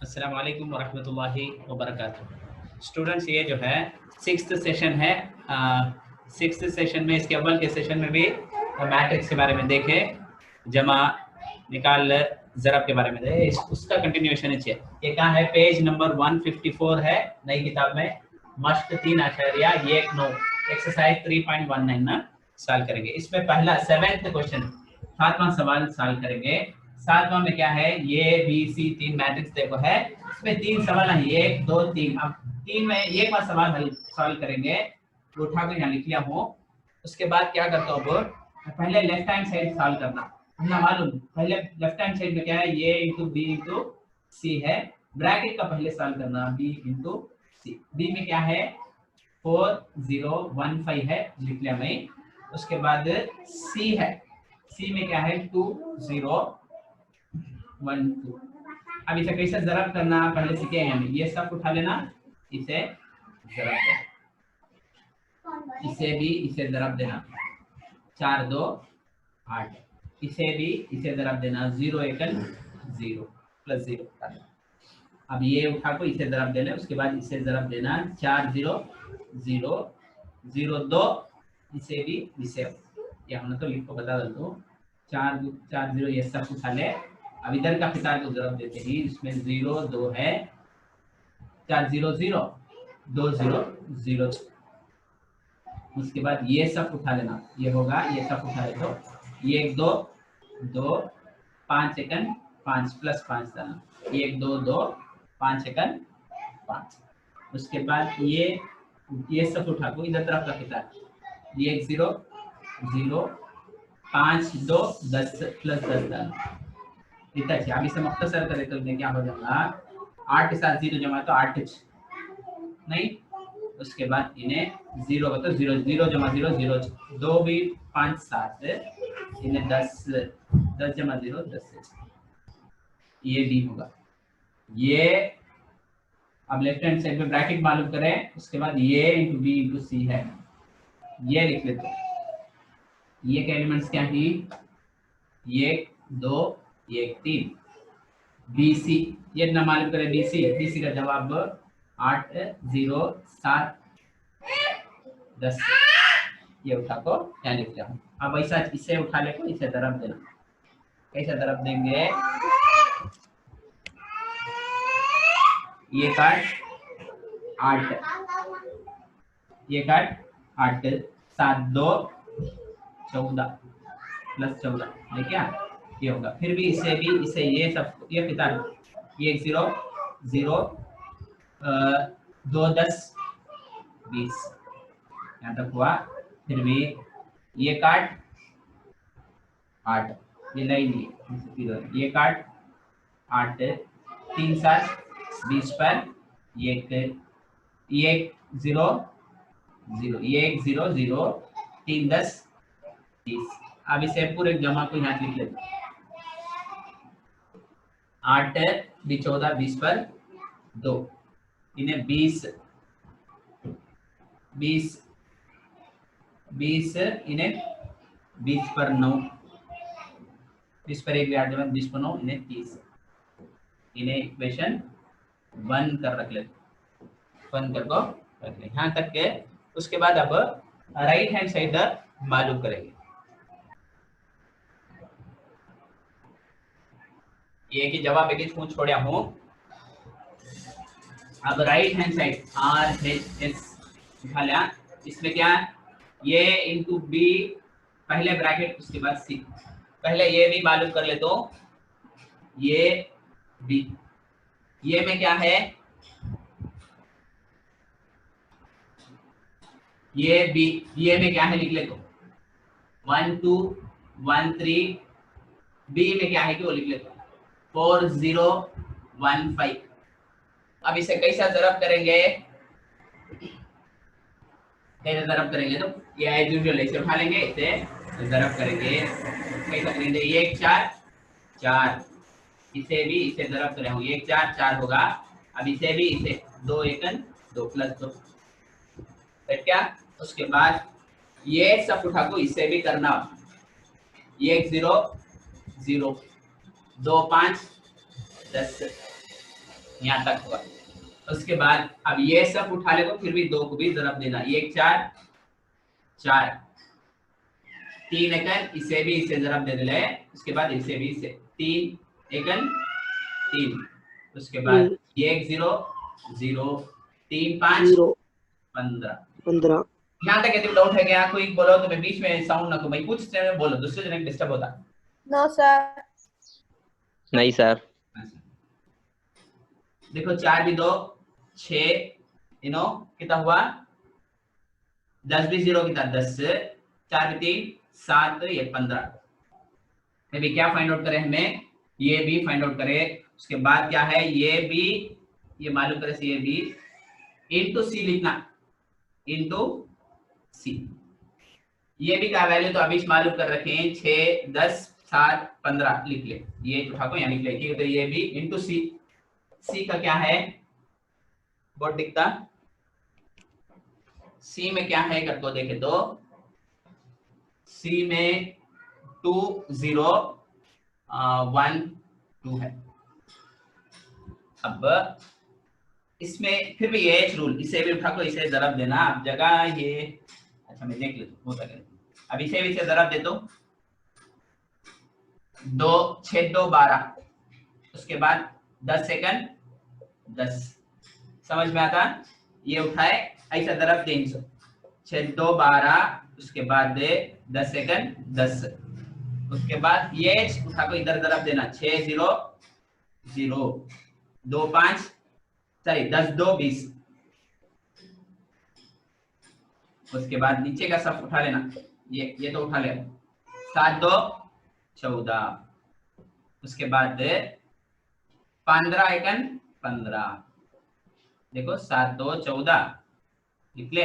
अस्सलाम वालेकुम वरहमतुल्लाहि वबरकातुहू। स्टूडेंट्स, ये जो है सिक्स्थ सेशन है। सिक्स्थ सेशन में इसके अव्वल के सेशन में भी मैट्रिक्स के बारे में देखे, जमा निकाल ज़रब के बारे में देखे, उसका कंटिन्यूएशन है। ये कहाँ है? पेज नंबर 154 है नई किताब में, मश्क 3.9 एक्सरसाइज 3.19 ना सॉल्व करेंगे। इसमें पहला 7th क्वेश्चन 7वां सवाल सॉल्व करेंगे। 7वां में क्या है? ये बी सी 3 मैट्रिक्स देखो है, इसमें 3 सवाल है, 1 2 3। अब 3 में एक बार सवाल हल सॉल्व करेंगे, तो उठा के यहाँ लिख लिया हूँ। उसके बाद क्या करता हूँ, पहले लेफ्ट हैंड साइड सॉल्व करना हमने मालूम। पहले लेफ्ट हैंड साइड में क्या है? ये इंटू बी इंटू सी है, ब्रैकेट का पहले सॉल्व करना, बी इंटू सी। बी में क्या है? 4015 है, लिख लिया मैं। उसके बाद सी है, सी में क्या है? 2012। अब इसे कैसे ज़रब करना पहले सीखे हैं हम। ये सब उठा लेना, इसे ज़रब देना, इसे भी इसे ज़रब देना, 4 2 8। इसे भी इसे ज़रब देना, 0 1 0 प्लस 0। अब ये उठा को इसे ज़रब देना, उसके बाद इसे ज़रब देना, 4 0 0 0 2। इसे भी इसे, ये हमने तो लिख को बता देता हूँ, 4 0 ये सब उठा ले। अब इधर का फितार को ज़रब देते ही, इसमें 0 2 है, 4 0 0 2 0 0। उसके बाद ये सब उठा लेना, ये होगा, ये सब उठा ले तो ये 1 2 2 5 1 5 प्लस 5 डालना, 1 2 2 5 1 5। उसके बाद ये सब उठा को इधर तरफ का फितार, ये 1 0 0 5 2 10 प्लस 10 डालना, इतना चाहिए। अब इसे मुख्तसर करें तो क्या हो जाएगा? 8 के साथ 0 जमा तो 8 नहीं। उसके बाद इन्हें 0 का तो 0 0 जमा 0 0 2 भी 5 7, इन्हें 10 10 जमा 0 10। ये डी होगा ये। अब लेफ्ट हैंड साइड में ब्रैकेट मालूम करें, उसके बाद ये इंटू बी इंटू सी है, ये लिख लेते हैं। ये के एलिमेंट्स क्या है? ये 2 ये 3। बी सी ये ना मालूम करें, बी सी का जवाब 8 0 7 10। ये उठा को यहाँ लिख लिया हूँ। अब ऐसा इसे उठा ले को इसे ज़रब देना, कैसे ज़रब देंगे? ये काट 8, ये काट 8 7 2 14 प्लस 14 है क्या? ये होगा। फिर भी इसे ये सब ये पिता, ये 0 0 2 10 20 यहाँ तक हुआ। फिर भी ये काट 8, ये नहीं, ये काट 8 3 7 20 पर ये 0 0 ये 1 0 0 3 10 30। अब इसे पूरे जमा को यहाँ लिख लेते, 8 भी 14 20 पर 2, इन्हें 20 20 20 इन्हें 20 पर 9, 20 पर 1 8 20 पर 9, इन्हें 30। इन्हें इक्वेशन 1 कर रख लेते, 1 कर को रख ले यहाँ तक के। उसके बाद अब राइट हैंड साइड मालूम करेंगे। ये की जवाब एक पूछ छोड़ा हूँ। अब right hand side R H S उठा लिया, इसमें क्या? ये इंटू बी पहले ब्रैकेट, उसके बाद सी। पहले ये भी मालूम कर ले तो ये बी, ये में क्या है? ये बी, ये में क्या है? लिख ले तो 1 2 1 3। बी में क्या है कि वो लिख ले तो 4 0 1 5। अब इसे कैसा ज़रब करेंगे? कैसे ज़रब करेंगे? तो ये एज यूजुअल इसे उठा लेंगे, इसे ज़रब करेंगे। कैसा करेंगे? ये 1 4 4, इसे भी इसे ज़रब करें, 1 4 4 होगा। अब इसे भी इसे 2 1 2 प्लस 2 है क्या? उसके बाद ये सब उठा को इसे भी करना, ये 0 0 2 5 10 यहाँ तक हुआ। उसके बाद अब ये सब उठा ले तो फिर भी 2 को भी जरब देना, 1 4 4 3 एकन, इसे भी इसे जरब दे ले, उसके बाद इसे भी इसे 3 एकन 3, उसके बाद ये 1 0 0 3 5 15 15। यहाँ तक यदि डाउट है क्या कोई बोलो तो मैं बीच में साउंड ना को भाई कुछ समय बोलो, दूसरे जने डिस्टर्ब होता। No sir. नहीं सर। देखो 4 भी 2 6 इनो कितना हुआ 10 भी 0 कितना 10 4 भी 3 7 ये 15। अभी क्या फाइंड आउट करें हमें, ये भी फाइंड आउट करें। उसके बाद क्या है ये भी ये मालूम करें, ये भी इनटू सी लिखना, इनटू सी। ये भी का वैल्यू तो अभी मालूम कर रखे हैं 6 10 7 15 लिख ले, ये उठा को यहाँ लिख ले। तो ये भी इनटू सी, सी का क्या है बोर्ड दिखता, सी में क्या है कर को देखे तो सी में 2 0 1 2 है। अब इसमें फिर भी ये रूल, इसे भी उठा को इसे जरब देना। अब जगह ये अच्छा मैं देख लेता हूँ, अब इसे भी इसे जरब दे तो 2 6 2 12, उसके बाद 10 सेकंड 10, समझ में आता। ये उठाए ऐसा जरब दे 6 2 12, उसके बाद दे 10 सेकंड 10, उसके बाद ये उठा को इधर जरब देना 6 0 0 2 5 सॉरी 10 2 20, उसके बाद नीचे का सब उठा लेना, ये तो उठा लेना 7 2 14, उसके बाद 15 एकन 15, देखो 7 2 14 लिख ले,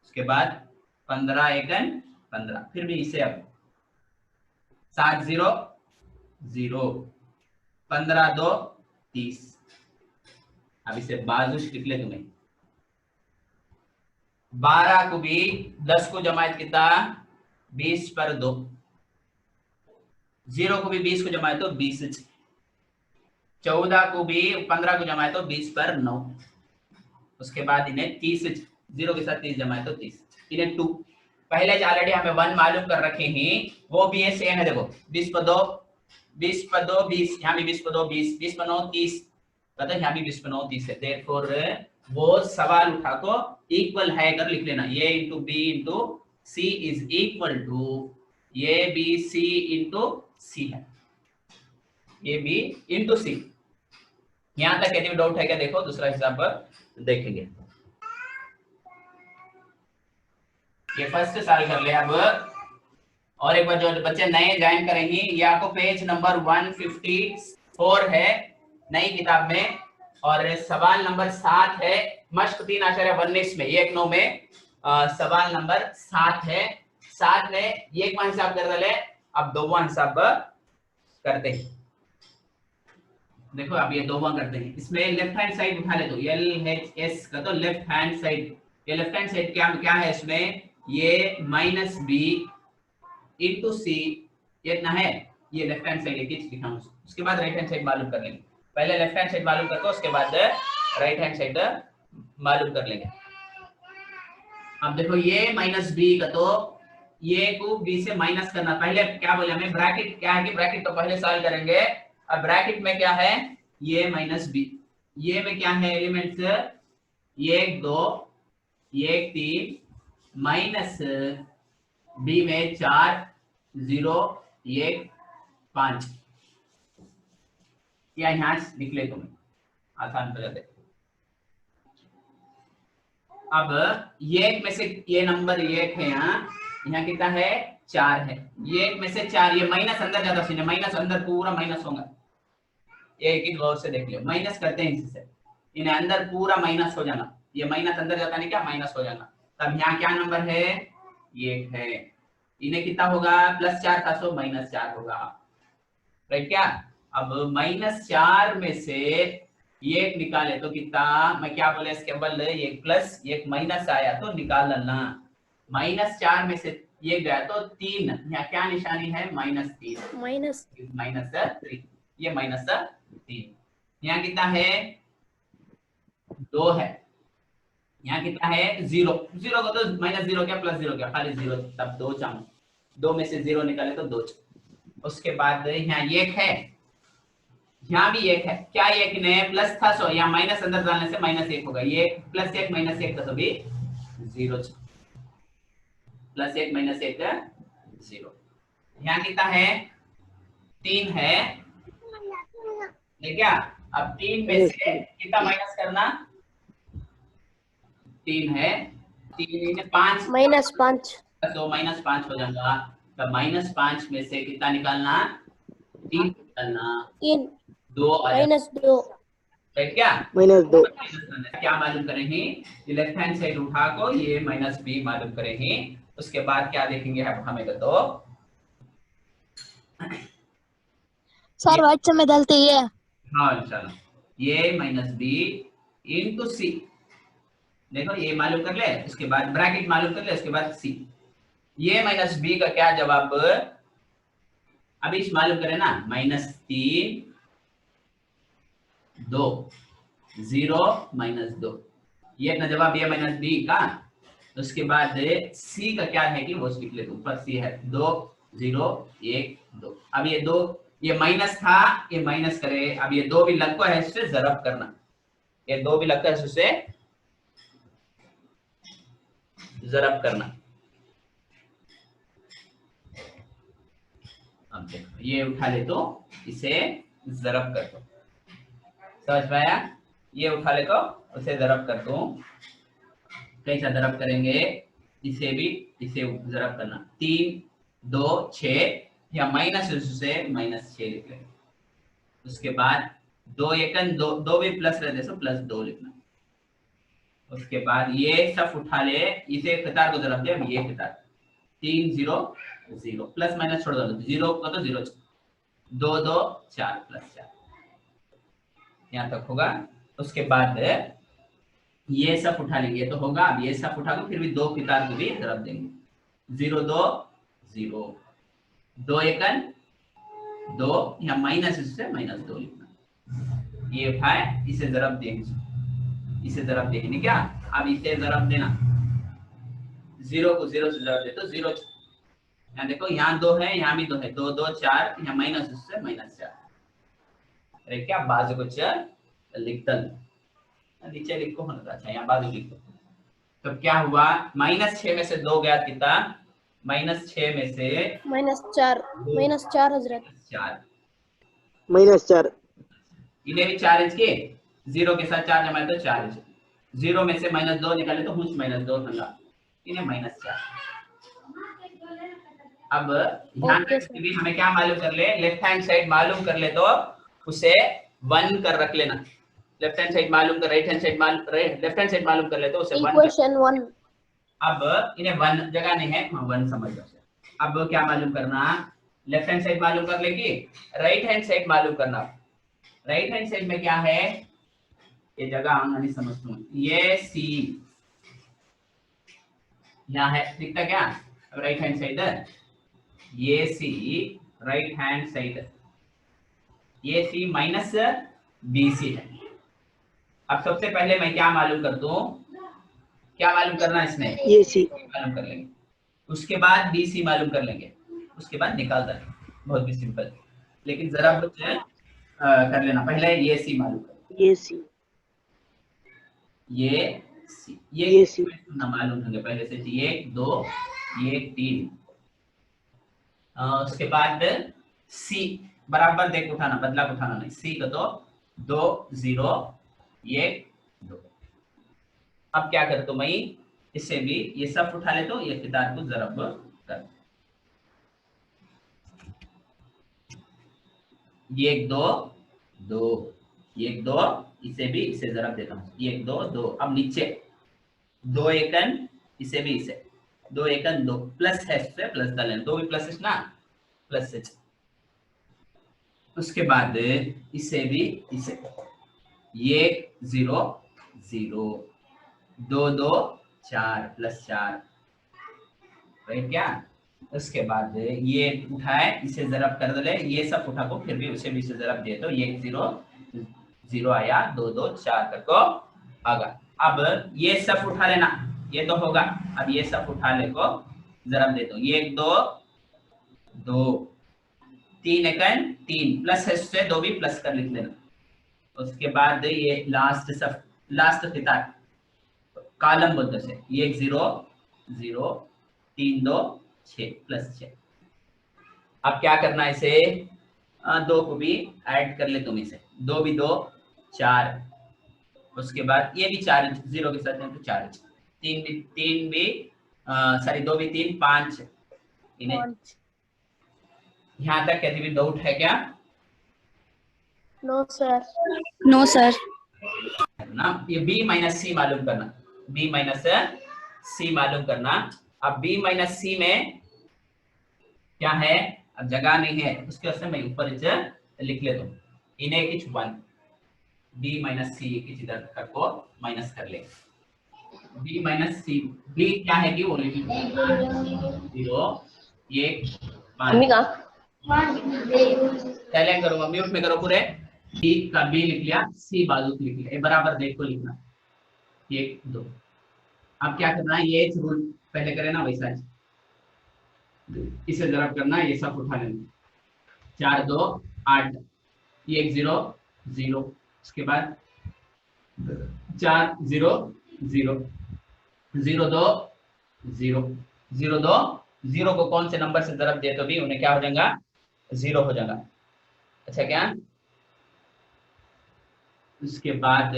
उसके बाद 15 एकन 15, फिर भी इसे अब 7 0 0 15 2 30। अब इसे बाजुश लिख ले तुम्हें, 12 को भी 10 को जमायत कितना 20 पर 2, 0 को भी 20 को जमाए तो 20, 14 को भी 15 को जमाए तो 20 पर 9, उसके बाद इन्हें 30 0 के साथ 30 जमाए तो 30, इन्हें 2 पहले ऑलरेडी हमें 1 मालूम कर रखे हैं, वो भी ये सेम है। देखो 20 पर 2 20 पर 2 20, यहाँ भी 20 पर 2 20 20 पर 9 30, पता है यहाँ भी 20 पर 9 30 है। देयरफॉर वो सवाल उठा को इक्वल है कर लिख लेना, ये into B into C is equal to ये बी सी इंटू सी है, ये बी इंटू सी। यहां तक यदि डाउट है क्या देखो दूसरा हिसाब पर देखेंगे। ये फर्स्ट सॉल्व कर ले। अब और एक बार जो बच्चे नए ज्वाइन करेंगे, ये आपको पेज नंबर 154 है नई किताब में, और सवाल नंबर 7 है मश्क 3 आचार्य 19 में 1 9 में सवाल नंबर 7 है। 7 में ये एक हिसाब कर रहे, अब दो हिसाब करते हैं। देखो अब ये दो करते हैं, इसमें लेफ्ट हैंड साइड उठा ले तो LHS का तो लेफ्ट हैंड साइड, ये लेफ्ट हैंड साइड क्या है इसमें, ये माइनस बी इंटू सी, ये इतना है, ये लेफ्ट हैंड साइड एक दिखाऊं, उसके बाद राइट हैंड साइड मालूम कर लेंगे। पहले लेफ्ट हैंड साइड मालूम करके उसके बाद राइट हैंड साइड मालूम कर लेंगे। अब देखो ये माइनस बी का तो ये को बी से माइनस करना, पहले क्या बोले हमें ब्रैकेट क्या है कि ब्रैकेट तो पहले सॉल्व करेंगे। अब ब्रैकेट में क्या है, ये माइनस बी, ये में क्या है एलिमेंट्स, ये 2 ये 3 माइनस बी में 4 0 1 5, या यहां लिख ले तुम्हें आसान हो जाते। अब ये में से ये नंबर 1 है, यहाँ कितना है 4 है, ये में से 4, ये माइनस अंदर जाता है, माइनस अंदर पूरा माइनस होगा, ये एक गौर से देख लो, माइनस करते हैं इससे, इन्हें अंदर पूरा माइनस हो जाना, ये माइनस अंदर जाता नहीं क्या माइनस हो जाना। तब यहाँ क्या नंबर है, ये है, इन्हें कितना होगा +4 था सो -4 होगा, राइट क्या। अब -4 में से ये निकाले तो कितना, मैं क्या बोले इसके बल एक प्लस एक माइनस आया तो निकाल लेना, -4 में से ये गया तो 3, यहाँ क्या निशानी है -3 -3, ये -3, यहाँ कितना है 2 है, यहाँ कितना है 0, 0 को तो माइनस 0 क्या प्लस 0 क्या, खाली 0, तब 2 चाहूँ, 2 में से 0 निकाले तो 2। उसके बाद यहाँ 1 है, यहाँ भी 1 है, क्या 1 ने प्लस था सो यहाँ माइनस अंदर डालने से माइनस 1 होगा, ये प्लस 1 माइनस 1 का तो भी 0, प्लस 1 माइनस 1 का 0। यहाँ कितना है 3 है, क्या अब 3 में से कितना माइनस करना, 3 है, 3 5 -5 तो -5 हो जाएगा, तब -5 में से कितना निकालना, 3 निकालना, 3 2 -2 राइट, क्या -2 क्या मालूम करेंगे, ये लेफ्ट हैंड साइड उठा को ये -b मालूम करेंगे। उसके बाद क्या देखेंगे हमें तो सर व्हाइट से में डालते ये, हाँ चलो, ये -b इंटू सी, देखो ये मालूम कर ले, उसके बाद ब्रैकेट मालूम कर ले, उसके बाद सी, ये -b का क्या जवाब, अभी इस मालूम करें ना, -3 2 0 -2, ये अपना जवाब ये -b का। उसके बाद c का क्या है कि वो लिख ले, ऊपर c है 2 0 1 2, अब ये 2 ये माइनस था, ये माइनस करे, अब ये 2 भी लग को है इससे जरब करना, ये 2 भी लगता है उससे जरब करना। अब देखो ये उठा ले तो इसे जरब कर दो, समझ पाया, ये उठा ले तो उसे जरब कर दो, कैसा जरब करेंगे, इसे भी इसे जरब करना, 3 2 6 या माइनस से -6 लिख लेंगे। उसके बाद 2 एकन 2 भी प्लस रहते तो +2 लिखना। उसके बाद ये सब उठा ले, इसे कतार को जरब दे, ये कतार 3 0 0 प्लस माइनस छोड़ दो, 0 को तो 0 2 2 4 +4 यहाँ तक होगा। उसके बाद ये सब उठा लेंगे तो होगा, अब ये सब उठा को फिर भी 2 किताब को भी जरब देंगे, 0 2 0 2 एकन 2 या माइनस से -2 लिखना, ये उठाए इसे जरब देंगे, इसे जरब देंगे क्या, अब इसे जरब देना, 0 को 0 से जरब दे तो 0, यहाँ देखो यहाँ 2 है, यहाँ भी 2 है, 2 2 4 यहाँ माइनस से -4, अरे क्या बाजू कुछ लिखता नीचे लिखो होना, अच्छा यहाँ बाजू लिखो, तो क्या हुआ -6 में से 2 गया कितना, -6 में से -4 हजरत 4, -4 इन्हें भी 4 इंच के 0 के साथ 4 जमाए तो 4 इंच, 0 में से -2 निकाले तो हुच -2 होगा, इन्हें -4। अब यहाँ भी हमें क्या मालूम कर ले, लेफ्ट हैंड साइड मालूम कर ले तो उसे 1 कर रख लेना, लेफ्ट हैंड साइड मालूम कर, right hand side left hand side मालूम कर ले तो उसे 1। इक्वेशन 1, अब इन्हें 1 जगह नहीं है, 1 समझ लो। अब क्या मालूम करना, लेफ्ट हैंड साइड मालूम कर लेगी, राइट हैंड साइड मालूम करना, राइट हैंड साइड में क्या है, ये जगह हम नहीं समझता हूँ, ये सी यहाँ है, दिखता क्या, राइट हैंड साइड, ये सी राइट हैंड साइड, ये सी -BC है। अब सबसे पहले मैं क्या मालूम कर दूं, क्या मालूम करना इसमें, ये सी मालूम कर लेंगे, उसके बाद BC मालूम कर लेंगे, उसके बाद निकाल देंगे, बहुत भी सिंपल, लेकिन जरा कुछ कर लेना, पहले ये सी मालूम कर, ये सी ये सी ना मालूम होंगे पहले से, 1 2 ये 3, उसके बाद C बराबर देख उठाना, बदला उठाना नहीं, C का तो 2 0 1 2। अब क्या कर तो मैं इससे भी ये सब उठा ले तो ये किताब को जरब कर, ये 1 2 2 1 2, इसे भी इसे जरब देता हूँ, 1 2 2, अब नीचे 2 एकन इसे भी इसे 2 एकन 2 प्लस है, इससे प्लस डालें, 2 भी प्लस है ना, प्लस है। उसके बाद इसे भी इसे, ये 0 0 2 2 4 +4, राइट क्या। उसके बाद ये उठाए इसे जरब कर दे, ये सब उठा को फिर भी उसे भी इसे जरब दे तो ये 0 0 आया, 2 2 4 कर को होगा। अब ये सब उठा लेना, ये तो होगा। अब ये सब उठा ले को जरब दे दो, ये 1 2 2 3 एकन 3 प्लस है से 2 भी प्लस कर लिख लेना। उसके बाद ये लास्ट किताब कॉलम बोलते से ये 1 0 0 3 2 6 प्लस 6। अब क्या करना है इसे 2 को भी ऐड कर ले तुम इसे, 2 भी 2 4, उसके बाद ये भी 4 0 के साथ तो 4, 3 भी सॉरी 2 भी 3 5। इन्हें यहाँ तक कभी भी डाउट है क्या? No sir. No sir. ना ये b माइनस सी मालूम करना, b माइनस सी मालूम करना। अब b माइनस सी में क्या है, अब जगह नहीं है उसके वजह से मैं ऊपर इसे लिख लेता हूँ, इन्हें कुछ 1 b माइनस सी इधर तक को माइनस कर ले। b माइनस सी, b क्या है कि वो लिख 0 1 5 पहले करूंगा म्यूट में करो पूरे। b का b लिख लिया, c बाजू लिख लिया, बराबर देख को लिखना 1 2। अब क्या करना है, ये रूल पहले करें ना वैसा इसे जरा करना, ये सब उठा लेना 4 2 8, ये 1 0 0, उसके बाद 4 0 0 0 2 0 0 2 0 को कौन से नंबर से जरब दे तो भी उन्हें क्या हो जाएगा, 0 हो जाएगा। अच्छा क्या, उसके बाद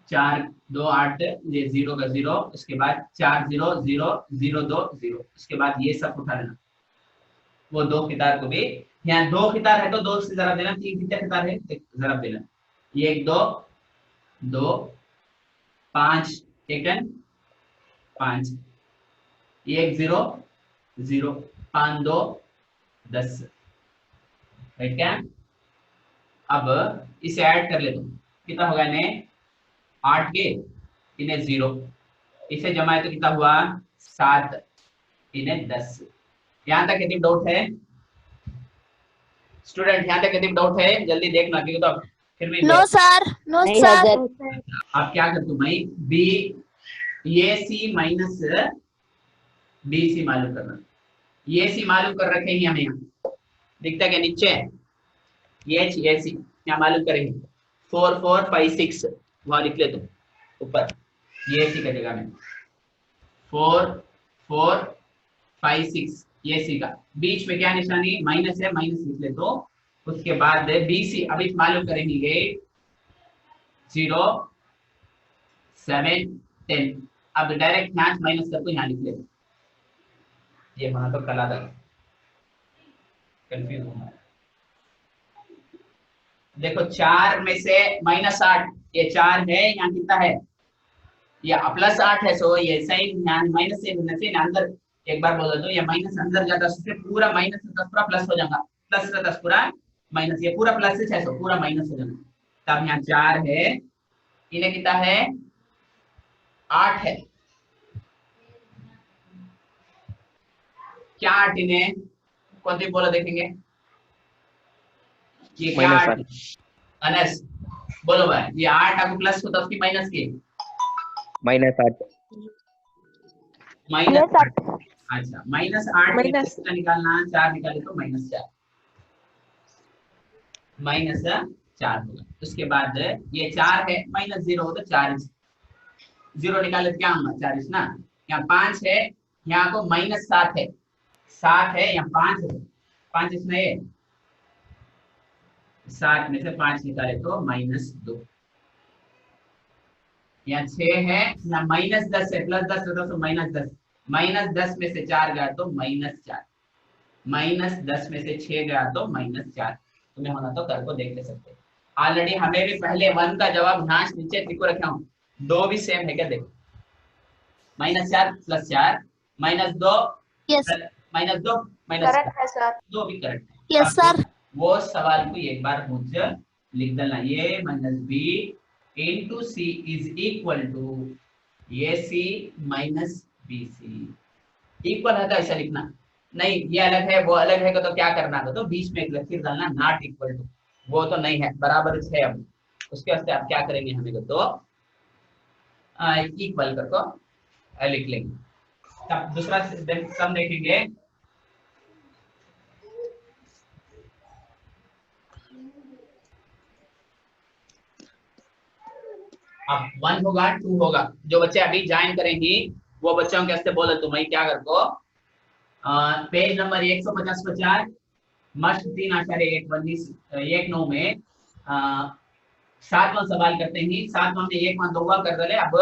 4 2 8 ये 0 का 0, उसके बाद 4 0 0 0 2 0, उसके बाद ये सब उठा लेना। वो 2 किताब को भी, यहाँ 2 किताब है तो 2 से जरा देना, 3 कितने किताब है जरा देना, ये 1 2 2 5 एकन 5, ये 1 0 0 5 2 10, राइट क्या। अब इसे ऐड कर ले तुम, कितना होगा इन्हें 8 के इन्हें 0, इसे जमाए तो कितना हुआ 7 इन्हें 10। यहाँ तक कितनी डाउट है स्टूडेंट, यहाँ तक कितनी डाउट है जल्दी देखना, क्योंकि तो फिर भी नो सर। No sir. आप क्या करते हो भाई, बी ए सी माइनस बी सी मालूम करना, ये सी मालूम कर रखे हैं हमें, यहाँ दिखता क्या नीचे ये सी यहाँ मालूम करेंगे 4 4 5 6 वहां लिख ले तुम ऊपर, ये सी का जगह में 4 4 5 6 ये सी का बीच में क्या निशानी माइनस है, माइनस लिख ले तो। उसके बाद बी सी अभी मालूम करेंगे 0 7 10, अब डायरेक्ट यहाँ माइनस करके यहाँ लिख ले, ये वहां तो कला था कंफ्यूज होना। देखो 4 में से -8, ये 4 है, यहाँ कितना है ये +8 है, सो ये साइन यहाँ माइनस से अंदर एक बार बोल दो, ये माइनस अंदर जाता है पूरा माइनस से 10 पूरा प्लस हो जाएगा, प्लस से 10 पूरा माइनस, ये पूरा प्लस से 600 पूरा माइनस हो जाएगा। तब यहाँ 4 है, इन्हें कितना है 8 है, क्या 8 इन्हें कौन सी बोलो देखेंगे, ये क्या 8 अनस बोलो भाई, ये 8 आपको प्लस को 10 की माइनस की -8 -8। अच्छा -8 कितना निकालना, 4 निकाले तो -4 होगा। उसके बाद ये 4 है -0 हो तो 4 0 निकाले तो क्या होगा 4 ना, यहाँ 5 है, यहाँ को -7 है, 7 है यहाँ 5 है, 5 इसमें है 7 में से 5 निकाले तो -2, यहाँ 6 है, यहाँ -10 है, +10 होता तो -10, -10 में से 4 गया तो -4, -10 में से 6 गया तो -4, तुम्हें होना तो कर को देख ले सकते। ऑलरेडी हमें भी पहले 1 का जवाब यहाँ नीचे लिखो रखा हूँ, 2 भी सेम है क्या देखो, -4 + 4 -2 यस -2 करेक्ट है सर। 2 भी करेक्ट है। Yes sir. वो सवाल को एक बार मुझे लिख देना, ये -b into c is equal to ac minus bc, equal है तो ऐसा लिखना, नहीं ये अलग है वो अलग है तो क्या करना है, तो बीच में एक लकीर डालना, नॉट इक्वल टू, वो तो नहीं है बराबर है। अब उसके वास्ते आप क्या करेंगे, हमें तो इक्वल करके लिख लेंगे। तब दूसरा सम देखेंगे। अब 1 होगा 2 होगा, जो बच्चे अभी ज्वाइन करेंगी वो बच्चों के वास्ते बोलो तो मैं क्या कर को पेज नंबर 150 मस्ट 3.1 में 7वां सवाल करते हैं। 7वां में 1वां 2वां कर दे, अब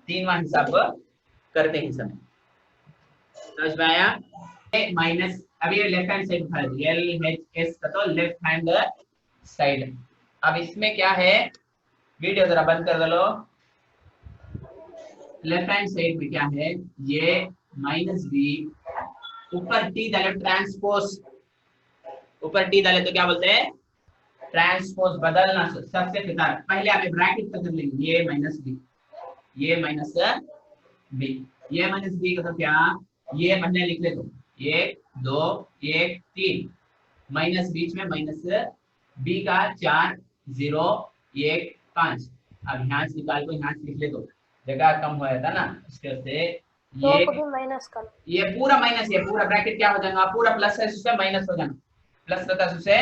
3वां हिसाब करते हैं समय। समझ में आया? माइनस अभी लेफ्ट हैंड साइड उठा लीजिए, LHS का तो लेफ्ट हैंड साइड। अब इसमें क्या है, वीडियो जरा बंद कर दो। लेफ्ट हैंड साइड में क्या है, ये माइनस बी ऊपर टी डाले ट्रांसपोज, ऊपर टी डाले तो क्या बोलते हैं ट्रांसपोज, बदलना। सबसे फितार पहले आप ब्रैकेट कर लेंगे, ये माइनस बी, ये माइनस बी, ये माइनस बी का तो क्या, ये पहले लिख ले, तो 1 2 1 3 माइनस बीच में माइनस बी का 4 0 1 5। अब यहाँ से निकाल को यहाँ से लिख ले, तो जगह कम हो जाता ना, इसके वजह ये माइनस कर, ये पूरा माइनस, ये पूरा ब्रैकेट क्या हो जाएगा, पूरा प्लस है उससे माइनस हो जाना, प्लस रहता है उससे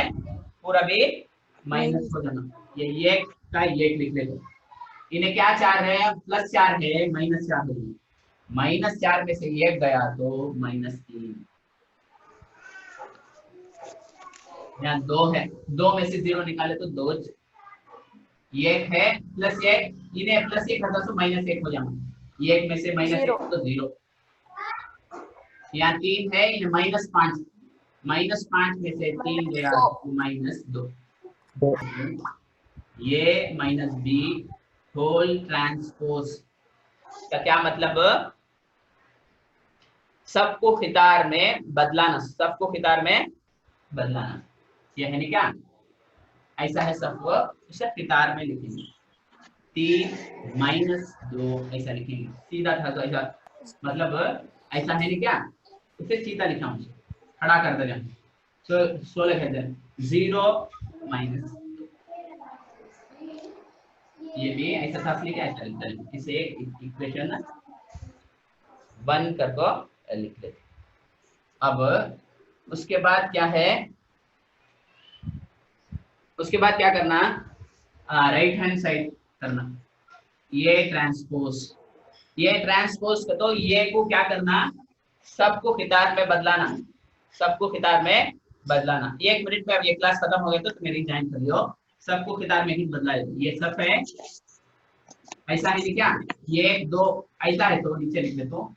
पूरा भी माइनस हो जाना। ये का ये लिख ले, तो इन्हें क्या 4 है, प्लस 4 है माइनस 4 है, माइनस 4 में से 1 गया तो -3। यहाँ 2 है, 2 में से 0 निकाले तो 2, 1 है प्लस 1, इन्हें प्लस 1 करता तो -1 हो जाना, 1 में से -1 तो 0। यहाँ 3 है, इन्हें -5, -5 में से 3 गया तो -2। ये माइनस बी होल ट्रांसपोज का क्या मतलब, सबको खितार में बदलाना, सबको खितार में बदलाना, ये है नहीं क्या, ऐसा है सबको, इसे खितार में लिखेंगे 3 -2 ऐसा लिखेंगे, सीधा था तो ऐसा मतलब ऐसा है नहीं क्या, इसे सीधा लिखा हूँ, खड़ा कर दे, 16 है 0 -2, ये भी ऐसा था लिखा, ऐसा लिखता है, इसे इक्वेशन 1 करके लिख लेते। अब उसके बाद क्या है, उसके बाद क्या करना, राइट हैंड साइड करना, ये ट्रांसपोज का तो ये को क्या करना, सबको खितार में बदलाना, सबको खितार में बदलाना। 1 मिनट में अब ये क्लास खत्म हो गया तो मेरी ज्वाइन कर लियो, सबको खितार में ही बदला, ये सब है ऐसा है क्या, ये 2 ऐसा है तो नीचे लिख ले, तो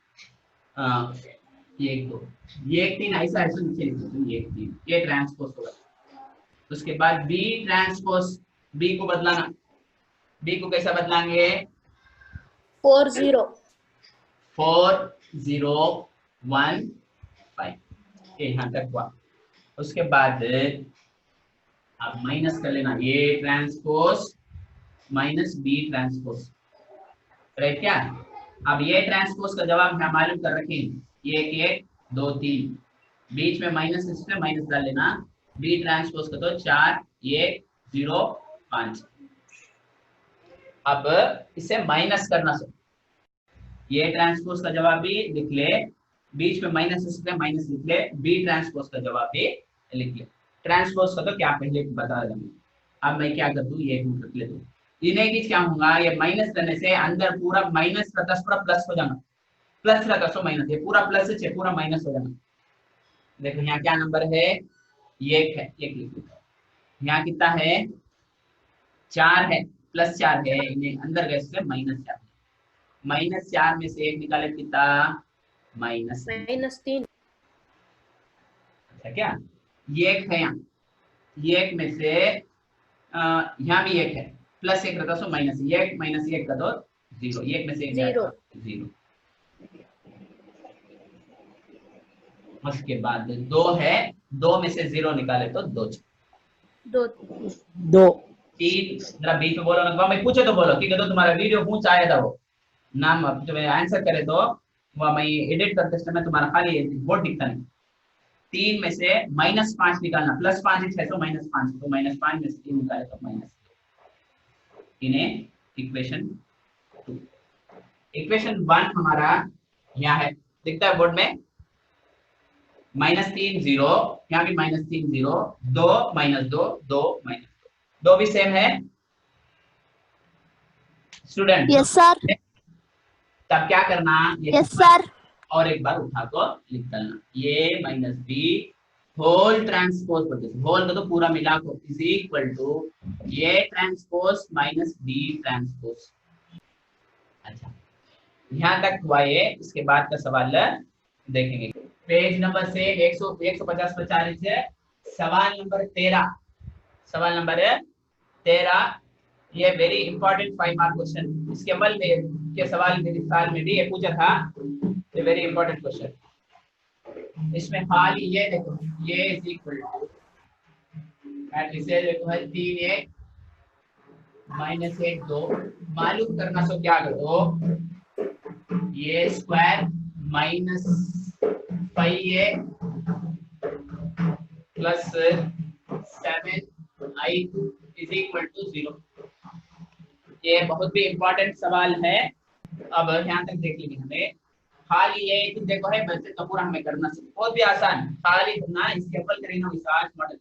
1 2 ये 3 ऐसा है तो नीचे लिख ले, तो 1 3 ये ट्रांसपोज होगा। उसके बाद बी ट्रांसपोज, बी को बदलाना, बी को कैसा बदलाएंगे, 4 0 1 5 यहाँ तक हुआ। उसके बाद अब माइनस कर लेना, ये transpose minus B transpose, right क्या। अब ये ट्रांसपोज का जवाब हम मालूम कर रखे हैं, ये 1 2 3 बीच में माइनस, इसमें माइनस डाल लेना, बी ट्रांसपोज का तो 4 1 0 5। अब इसे माइनस करना, सो ये ट्रांसपोज का जवाब भी लिख ले, बीच में माइनस इसमें माइनस लिख ले, बी ट्रांसपोज का जवाब भी लिख ले। ट्रांसपोज का तो क्या पहले बता देंगे, अब मैं क्या कर दूं, ये रख ले दूं, इन्हें की क्या होगा, ये माइनस करने से अंदर पूरा माइनस रहता पूरा प्लस हो जाना, प्लस रहता सो माइनस, ये पूरा प्लस है पूरा माइनस हो जाना। देखो यहाँ क्या नंबर है, 1 है, 1 लिख लो, यहाँ कितना है 4 है, प्लस 4 है, इन्हें अंदर गए से -4, -4 में से 1 निकाले कितना -3, अच्छा क्या, ये 1 है यहाँ, ये 1 में से यहाँ भी 1 है, प्लस 1 रहता सो माइनस, ये 1 -1 का तो 0, 1 में से 1 0। उसके बाद 2 है, 2 में से 0 निकाले तो 2 3 जरा बीच में बोलो ना, मैं पूछे तो बोलो, ठीक है, तो तुम्हारा वीडियो पूछ आया था वो नाम, तुम्हें आंसर करे तो वह मैं एडिट करते समय तुम्हारा खाली बोर्ड दिखता नहीं। 3 में से -5 निकालना, +5 है 6 तो -5, तो -5 में से 3 निकाले तो -2। इन ए इक्वेशन 2। इक्वेशन 1 हमारा यहाँ है, दिखता है बोर्ड में, -3 0, यहाँ भी -3 0, 2 -2 2 -2 भी सेम है स्टूडेंट। Yes sir. तब क्या करना, यस सर। और एक बार उठा को लिख डालना, ये -b होल ट्रांसपोज होल तो पूरा मिला को इज इक्वल टू ये ट्रांसपोज -b ट्रांसपोज। अच्छा, यहाँ तक हुआ ये। इसके बाद का सवाल देखेंगे पेज नंबर से 150 पर 40 है। सवाल नंबर 13, सवाल नंबर 13, ये वेरी इंपॉर्टेंट 5 मार्क क्वेश्चन। इसके अव्वल में के सवाल मेरे साल में भी ये पूछा था, ये वेरी इंपॉर्टेंट क्वेश्चन। इसमें खाली ये देखो, ये इज इक्वल टू देखो है 3 1 -1 2 मालूम करना। सो क्या करो, ये square -5a plus 7i2 is equal to 0। ये बहुत भी इंपॉर्टेंट सवाल है। अब यहाँ तक देख लीजिए, हमें खाली ये देखो है बच्चे तो पूरा हमें करना है, बहुत भी आसान। खाली ना इसके ऊपर करेंगे विशाल मॉडल,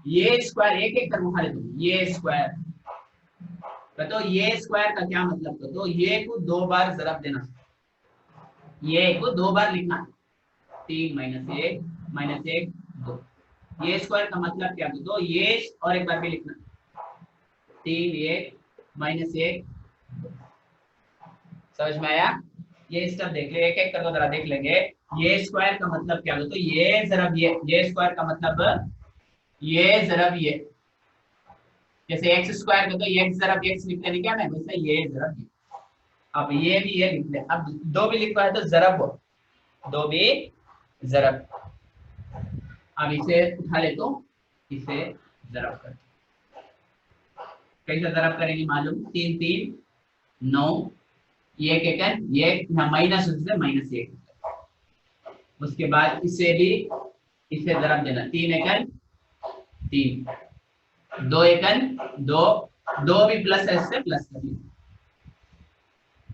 ये स्क्वायर एक एक कर खाली तुम ये स्क्वायर तो ये स्क्वायर का क्या मतलब, तो ये को 2 बार जरब देना, ये को 2 बार लिखना, 3 -1 -1 2। ये स्क्वायर का मतलब क्या, तो ये और एक बार भी लिखना 3 1 -1 2। समझ में आया? ये स्टेप देख ले, एक एक करके जरा देख लेंगे। ये स्क्वायर का मतलब क्या, तो ये जरब ये स्क्वायर का मतलब ये जरब ये, जैसे x स्क्वायर का तो x जरब x लिख लेने क्या मैं, वैसे ये जरब ये। अब ये भी ये लिख ले, अब 2 भी लिखा है तो जरब 2 भी जरब। अब इसे उठा ले तो इसे जरब कर, कैसे जरब करेंगे मालूम, 3 3 9, ये माइनस उससे -1, उसके बाद इसे भी इसे जरब देना, 3 1 3 2 1 2 2 भी प्लस है, इससे प्लस कर लीजिए।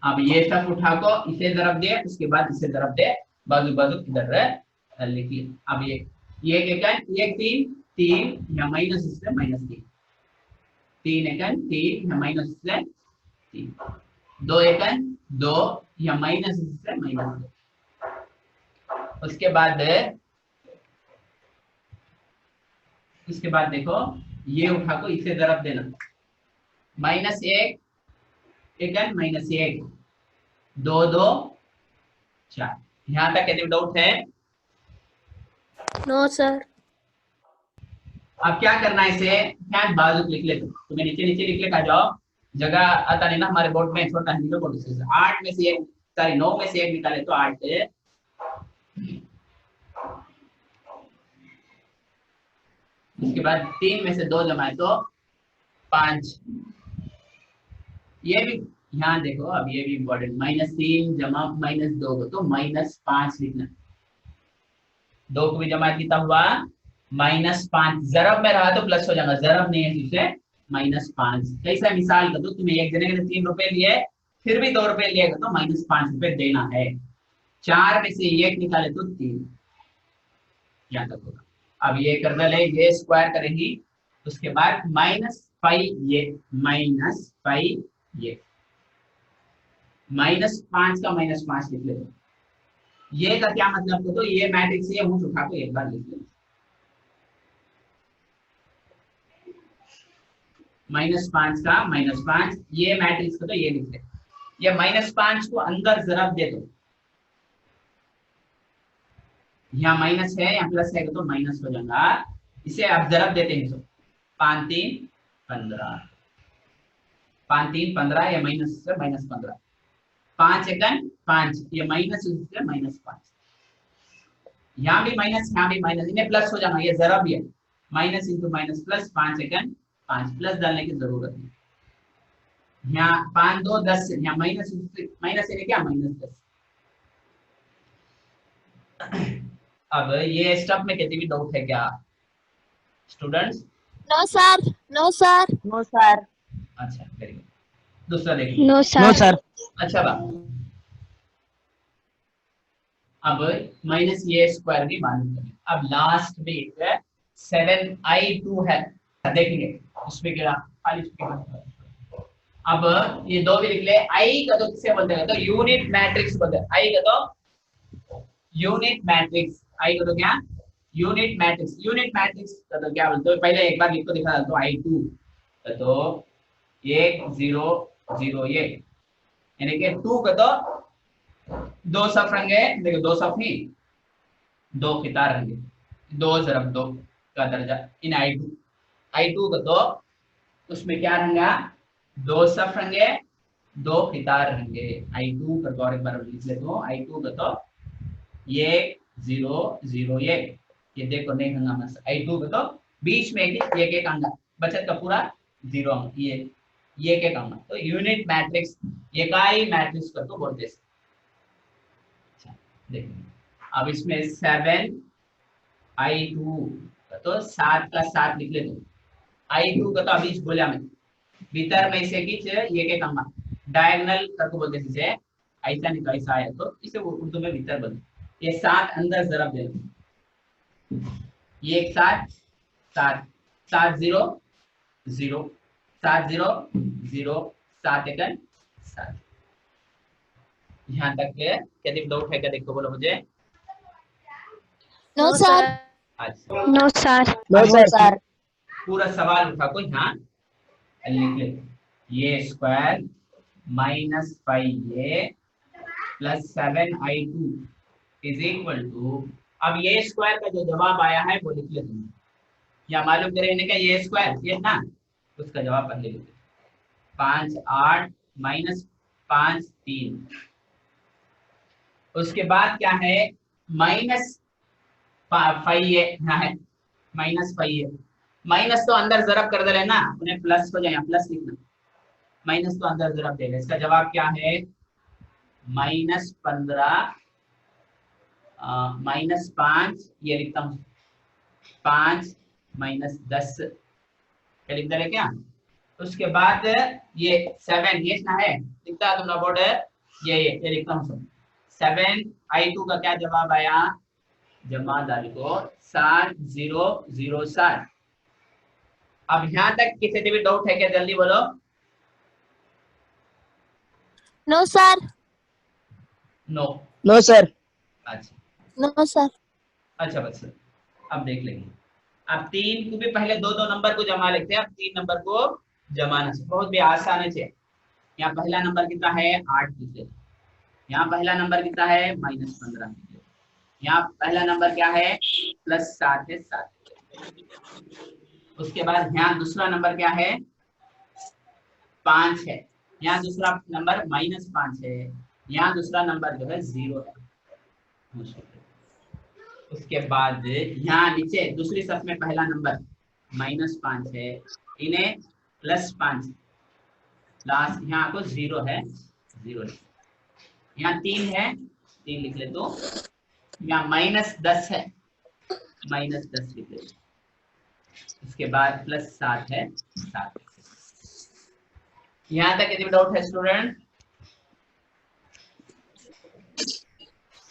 अब ये सब उठा को इसे जरब दे, उसके बाद इसे जरब दे, बाजू बाजू इधर लिखिए। अब ये 1 3 3 या माइनस इससे -3, 3 1 3 या माइनस इससे 3, 2 1 2 या माइनस इससे -2। उसके बाद देखो ये उठा को इसे जरब देना, -1 1 -1 2 2 4। यहाँ तक यदि डाउट है? No sir. अब क्या करना है, इसे क्या बाजू लिख ले, तुम्हें नीचे नीचे लिख ले का जाओ, जगह आता नहीं ना हमारे बोर्ड में, छोटा हिंदू बोर्ड से 8 में से 1 सॉरी 9 में से 1 निकाले तो 8 है। उसके बाद 3 में से 2 जमाए तो 5। ये भी यहाँ देखो, अब ये भी इंपॉर्टेंट, -3 जमा -2 तो -5 लिखना, 2 को भी जमा कितना हुआ -5, जरब में रहा तो प्लस हो जाएगा, जरब नहीं है इसे -5। कैसा मिसाल कर दो, तुम्हें एक जने ने 3 रुपए लिए फिर भी 2 रुपए लिएगा तो -5 रुपए देना है। 4 में से 1 निकाले तो 3, यहाँ तक होगा। अब ये कर ले, ये स्क्वायर करेंगी, उसके बाद -5 ये -5 ये -5 का -5 लिख ले। ये का क्या मतलब, तो ये मैट्रिक्स ये मुंह उठा के एक बार लिख ले, -5 का -5 ये मैट्रिक्स को तो ये लिख ले। ये -5 को अंदर जरब दे दो, यहाँ माइनस है यहाँ प्लस है तो माइनस हो जाएगा। इसे आप जरब देते हैं तो 5 3 15, 5 3 15 या माइनस से -15, 5 1 5 ये माइनस से -5, यहाँ भी माइनस यहाँ भी माइनस, इन्हें प्लस हो जाएगा, ये जरब ये minus into minus plus, 5 1 5 plus डालने की जरूरत नहीं। यहाँ 5 2 10, यहाँ माइनस माइनस क्या -10। अब ये स्टेप में कितनी भी डाउट है क्या students? No sir. No sir. No sir. अच्छा वेरी गुड। दूसरा देखिए। No no sir. सर। अच्छा बात, अब माइनस ये स्क्वायर भी मालूम करें। अब लास्ट में एक 7i2 है, देखेंगे उसमें क्या खाली उसमें। अब ये दो भी लिख ले। आई का तो किसे बोलते हैं, तो यूनिट मैट्रिक्स बोलते हैं। आई का तो यूनिट मैट्रिक्स, आई का तो क्या यूनिट मैट्रिक्स। यूनिट मैट्रिक्स का तो क्या बोलते हो, पहले एक बार लिख को दिखा दो। i2 का तो 1 0 0 1, यानी कि 2 का तो दो सफ रहेंगे, देखो दो सफ नहीं, दो खितार रहेंगे, 2 ज़रब 2 का दर्जा इन i2। i2 का तो उसमें क्या रहेगा, दो सफ रहेंगे, दो खितार रहेंगे। i2 का तो और एक बार लिख लेता हूँ। i2 का तो ये 0 0 ये देखो नहीं कहूंगा मैं। i2 का तो बीच में एक एक आंगा, बचत का पूरा 0 अंक, ये एक आंगा। तो यूनिट मैट्रिक्स इकाई मैट्रिक्स का तो बोलते हैं। देखिए अब इसमें 7i2 का तो 7 का 7 लिख लेते। i2 का तो अभी बोला मैं, भीतर में से कि ये के कमा डायगोनल करके बोलते हैं इसे। ऐसा नहीं तो ऐसा आया तो इसे उर्दू में भीतर बोलते। ये 7 अंदर जरा दे, ये एक 7 7 7 0 0 7 0 0 7 1 7। यहाँ तक के क्या डाउट है क्या, देखो बोलो मुझे। No sir. अच्छा नो सर। No sir. पूरा सवाल उठा को यहाँ लिख ले। ये square minus 5a plus 7i2 is equal to, अब ये स्क्वायर का जो जवाब आया है वो लिख लेते हैं, या मालूम करें क्या ये स्क्वायर ये ना, उसका जवाब पहले लिख लेते। 5 8 माइनस 5 3, उसके बाद क्या है माइनस 5 यहाँ है माइनस 5 माइनस तो अंदर जरब कर दे ना, उन्हें प्लस हो जाए, प्लस लिखना, माइनस तो अंदर जरब देगा। इसका जवाब क्या है माइनस 15 माइनस 5, ये लिखता हूँ 5 माइनस 10 क्या लिख दे क्या। उसके बाद ये 7 ये ना है लिखता है तुमने बोर्ड, ये लिखता हूँ 7i2 का क्या जवाब आया, जमा डाल को 7 0 0 7। अब यहाँ तक किसी से भी डाउट है क्या, जल्दी बोलो। No sir. No no sir. अच्छा नो सर। अच्छा बस अब देख लेंगे। अब 3 को भी पहले दो नंबर को जमा लेते हैं, अब 3 नंबर को जमाना से बहुत भी आसान है। यहाँ पहला नंबर कितना है 8 लिखे, यहाँ पहला नंबर कितना है माइनस 15 लिखे, यहाँ पहला नंबर क्या है प्लस 7 है 7। उसके बाद यहाँ दूसरा नंबर क्या है 5 है, यहाँ दूसरा नंबर माइनस 5 है, यहाँ दूसरा नंबर जो है 0 है। उसके बाद यहाँ नीचे दूसरी सफ में पहला नंबर माइनस 5 है, इन्हें प्लस 5, लास्ट यहाँ को 0 है 0, यहाँ 3 है 3 लिख ले, तो यहाँ माइनस 10 है माइनस 10 लिख ले, उसके बाद प्लस 7 है 7। यहाँ तक कितनी डाउट है student.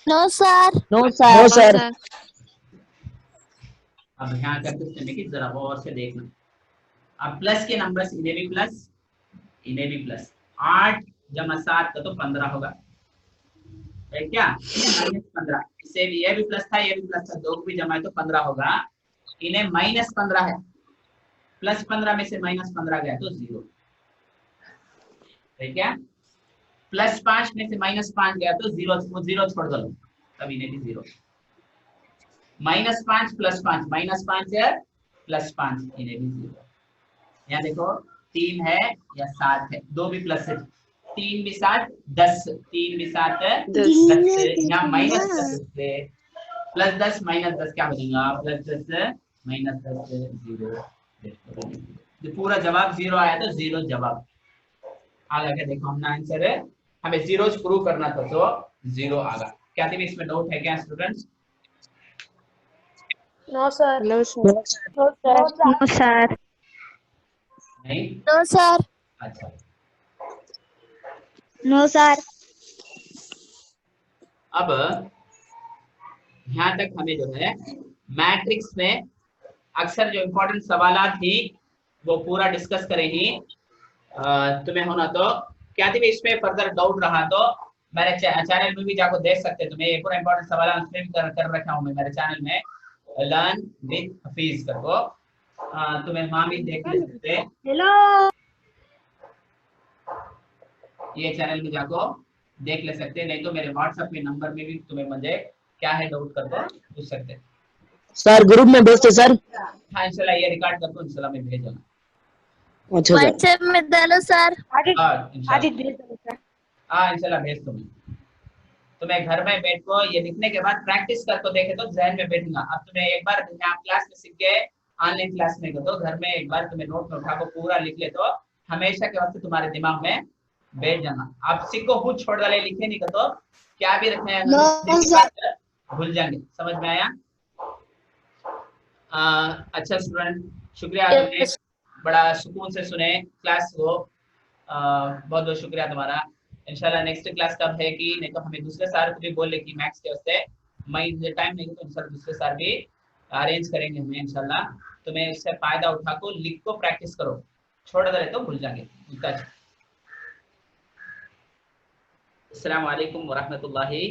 No sir. No sir. अब यहाँ करते चलने की जरा और से देखना। अब प्लस के नंबर इन्हें भी प्लस इन्हें भी प्लस, 8 जमा 7 का तो 15 होगा है क्या, माइनस 15, इससे भी ये भी प्लस था ये भी प्लस था, दो भी जमा तो 15 होगा, इन्हें माइनस 15 है, प्लस 15 में से माइनस 15 गया तो 0 है क्या, प्लस 5 में से माइनस 5 गया तो 0, वो 0 छोड़ दो, तब इन्हें भी 0, माइनस 5 प्लस 5 माइनस 5 है प्लस 5 इन्हें भी 0। यहाँ देखो 3 है या 7 है, दो भी प्लस है, 3 भी 7 10, 3 भी 7 10, यहाँ माइनस 10 से प्लस 10 माइनस 10 क्या हो जाएगा प्लस 10 माइनस 10 0। जो पूरा जवाब 0 आया तो 0 जवाब आगे देखो हमने आंसर है, हमें 0 प्रूव करना था तो 0 आगा। क्या थी इसमें डाउट है क्या students. No sir. No sir. No sir. नहीं नो सर। अच्छा नो सर। अब यहाँ तक हमें जो है मैट्रिक्स में अक्सर जो इम्पोर्टेंट सवाल थी वो पूरा डिस्कस करेंगे। तुम्हें होना तो क्या थी इसमें फर्दर डाउट रहा तो मेरे चैनल में भी जाकर देख सकते। तुम्हें ये पूरा इम्पोर्टेंट सवाल उसमें भी कर रखा हूँ मैं मेरे चैनल में, लर्न विद हफीज करको। तुम्हें वहां भी देख ले सकते। हेलो। ये चैनल में जाको देख ले सकते, नहीं तो मेरे व्हाट्सएप के नंबर में भी तुम्हें मुझे क्या है डाउट करको पूछ सकते। सर ग्रुप में भेजते सर। हाँ इंशाल्लाह ये रिकॉर्ड करको इंशाल्लाह मैं भेज दूंगा। अच्छा सर। व्हाट्सएप में डालो सर। हाँ इंशाल्लाह भेज दूंगा। तुम्हें घर में बैठ को ये लिखने के बाद प्रैक्टिस करके देखे तो जहन में बैठूंगा। अब तुम्हें एक बार यहाँ क्लास में सीख के ऑनलाइन क्लास में तो घर में एक बार तुम्हें नोट में उठा को पूरा लिख ले तो हमेशा के वास्ते तुम्हारे दिमाग में बैठ जाना। आप सीखो खुद छोड़ डाले लिखे नहीं तो क्या भी रखने भूल जाएंगे। समझ में आया? अच्छा स्टूडेंट, शुक्रिया तुमने बड़ा सुकून से सुने क्लास को। बहुत बहुत शुक्रिया तुम्हारा। इंशाल्लाह नेक्स्ट क्लास कब है कि नहीं तो हमें दूसरे सर को भी बोल ले कि मैथ्स के वास्ते मैं टाइम नहीं तो इंशाल्लाह दूसरे सर भी अरेंज करेंगे हमें इंशाल्लाह। तुम्हें इससे फायदा उठा को लिख को प्रैक्टिस करो, छोड़ दे तो भूल जाएंगे। अस्सलाम वालेकुम वरहमतुल्लाहि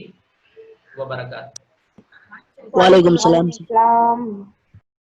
वबरकातुहू। वालेकुम सलाम।